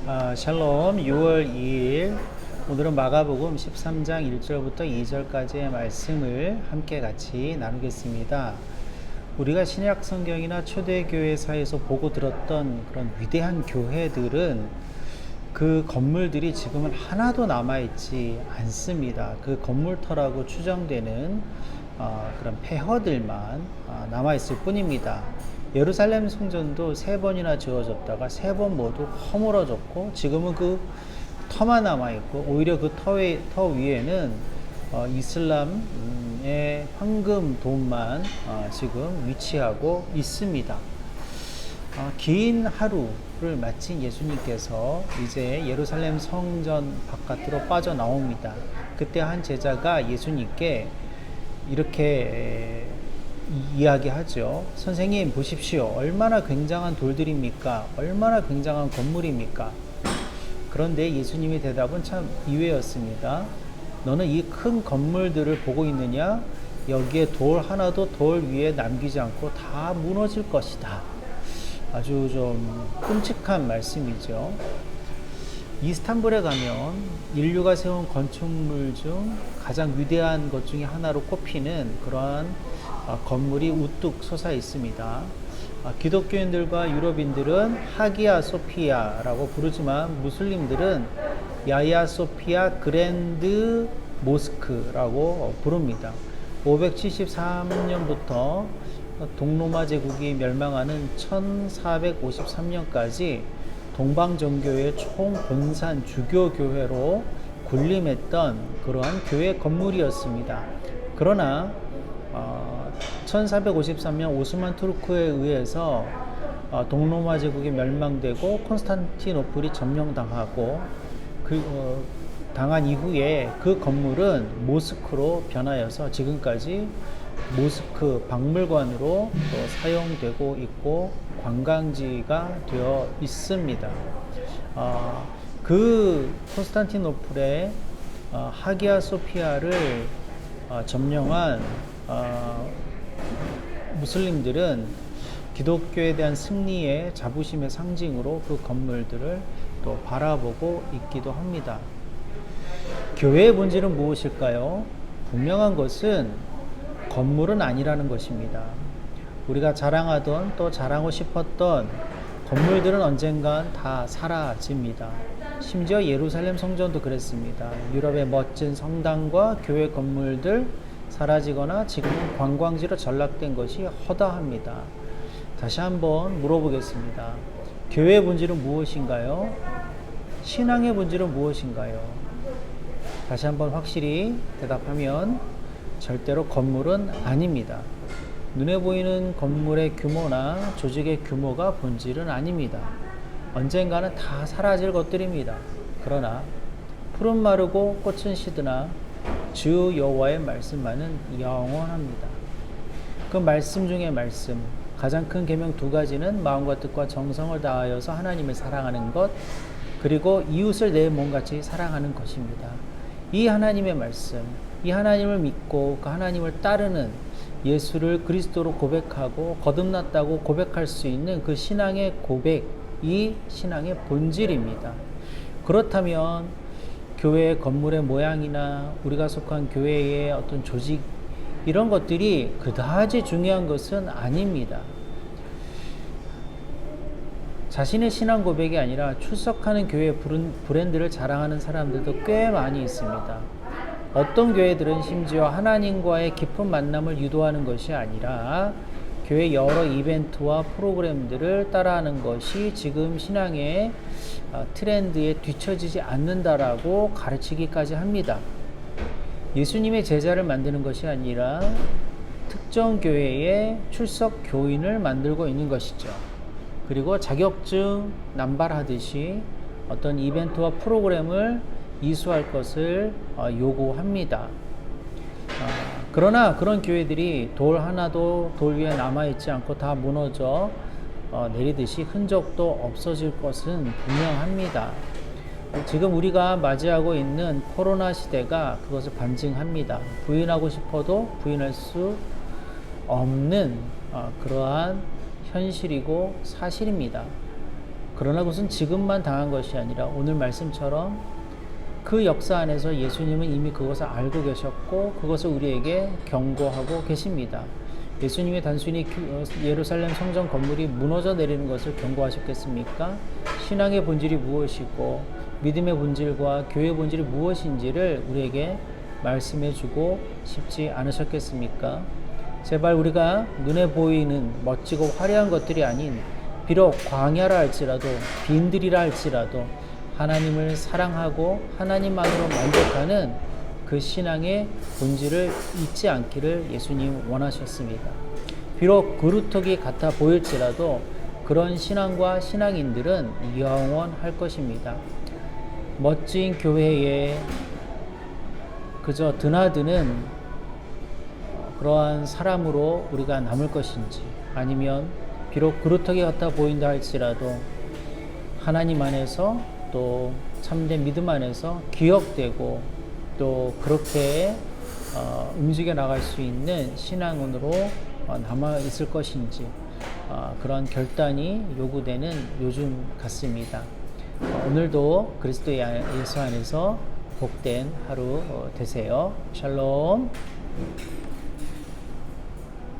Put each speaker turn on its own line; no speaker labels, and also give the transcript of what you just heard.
샬롬 6월 2일 오늘은 마가복음 13장 1절부터 2절까지의 말씀을 함께 같이 나누겠습니다. 우리가 신약 성경이나 초대교회사에서 보고 들었던 그런 위대한 교회들은 그 건물들이 지금은 하나도 남아있지 않습니다. 그 건물터라고 추정되는 그런 폐허들만 남아있을 뿐입니다. 예루살렘 성전도 3번이나 지어졌다가 3번 모두 허물어졌고 지금은 그 터만 남아있고 오히려 그 터 위에는 이슬람의 황금 돔만 지금 위치하고 있습니다. 긴 하루를 마친 예수님께서 이제 예루살렘 성전 바깥으로 빠져나옵니다. 그때 한 제자가 예수님께 이렇게 이야기하죠. 선생님 보십시오. 얼마나 굉장한 돌들입니까? 얼마나 굉장한 건물입니까? 그런데 예수님의 대답은 참 이외였습니다. 너는 이 큰 건물들을 보고 있느냐? 여기에 돌 하나도 돌 위에 남기지 않고 다 무너질 것이다. 아주 좀 끔찍한 말씀이죠. 이스탄불에 가면 인류가 세운 건축물 중 가장 위대한 것 중에 하나로 꼽히는 그러한 건물이 우뚝 솟아 있습니다. 기독교인들과 유럽인들은 하기야 소피아라고 부르지만 무슬림들은 야야 소피아 그랜드 모스크라고 부릅니다. 573년부터 동로마 제국이 멸망하는 1453년까지 동방정교의 총본산 주교교회로 군림했던 그러한 교회 건물이었습니다. 그러나 1453년 오스만 투르크에 의해서 동로마 제국이 멸망되고 콘스탄티노플이 점령당하고 당한 이후에 그 건물은 모스크로 변하여서 지금까지 모스크 박물관으로 또 사용되고 있고 관광지가 되어 있습니다. 그 콘스탄티노플의 하기야 소피아를 점령한 무슬림들은 기독교에 대한 승리의 자부심의 상징으로 그 건물들을 또 바라보고 있기도 합니다. 교회의 본질은 무엇일까요? 분명한 것은 건물은 아니라는 것입니다. 우리가 자랑하던 또 자랑하고 싶었던 건물들은 언젠간 다 사라집니다. 심지어 예루살렘 성전도 그랬습니다. 유럽의 멋진 성당과 교회 건물들 사라지거나 지금은 관광지로 전락된 것이 허다합니다. 다시 한번 물어보겠습니다. 교회의 본질은 무엇인가요? 신앙의 본질은 무엇인가요? 다시 한번 확실히 대답하면 절대로 건물은 아닙니다. 눈에 보이는 건물의 규모나 조직의 규모가 본질은 아닙니다. 언젠가는 다 사라질 것들입니다. 그러나 푸른 마르고 꽃은 시드나 주 여호와의 말씀만은 영원합니다. 그 말씀 중에 말씀, 가장 큰 계명 2가지는 마음과 뜻과 정성을 다하여서 하나님을 사랑하는 것, 그리고 이웃을 내 몸같이 사랑하는 것입니다. 이 하나님의 말씀, 이 하나님을 믿고 그 하나님을 따르는 예수를 그리스도로 고백하고 거듭났다고 고백할 수 있는 그 신앙의 고백이 신앙의 본질입니다. 그렇다면 교회의 건물의 모양이나 우리가 속한 교회의 어떤 조직 이런 것들이 그다지 중요한 것은 아닙니다. 자신의 신앙 고백이 아니라 출석하는 교회의 브랜드를 자랑하는 사람들도 꽤 많이 있습니다. 어떤 교회들은 심지어 하나님과의 깊은 만남을 유도하는 것이 아니라 교회 여러 이벤트와 프로그램들을 따라하는 것이 지금 신앙의 트렌드에 뒤처지지 않는다라고 가르치기까지 합니다. 예수님의 제자를 만드는 것이 아니라 특정 교회의 출석 교인을 만들고 있는 것이죠. 그리고 자격증 남발하듯이 어떤 이벤트와 프로그램을 이수할 것을 요구합니다. 그러나 그런 교회들이 돌 하나도 돌 위에 남아있지 않고 다 무너져 내리듯이 흔적도 없어질 것은 분명합니다. 지금 우리가 맞이하고 있는 코로나 시대가 그것을 반증합니다. 부인하고 싶어도 부인할 수 없는 그러한 현실이고 사실입니다. 그러나 그것은 지금만 당한 것이 아니라 오늘 말씀처럼 그 역사 안에서 예수님은 이미 그것을 알고 계셨고 그것을 우리에게 경고하고 계십니다. 예수님이 단순히 예루살렘 성전 건물이 무너져 내리는 것을 경고하셨겠습니까? 신앙의 본질이 무엇이고 믿음의 본질과 교회의 본질이 무엇인지를 우리에게 말씀해주고 싶지 않으셨겠습니까? 제발 우리가 눈에 보이는 멋지고 화려한 것들이 아닌 비록 광야라 할지라도 빈들이라 할지라도 하나님을 사랑하고 하나님만으로 만족하는 그 신앙의 본질을 잊지 않기를 예수님 원하셨습니다. 비록 그루터기 같아 보일지라도 그런 신앙과 신앙인들은 영원할 것입니다. 멋진 교회에 그저 드나드는 그러한 사람으로 우리가 남을 것인지 아니면 비록 그루터기 같아 보인다 할지라도 하나님 안에서 또 참된 믿음 안에서 기억되고 또 그렇게 움직여 나갈 수 있는 신앙으로 남아 있을 것인지 그런 결단이 요구되는 요즘 같습니다. 오늘도 그리스도 예수 안에서 복된 하루 되세요. 샬롬.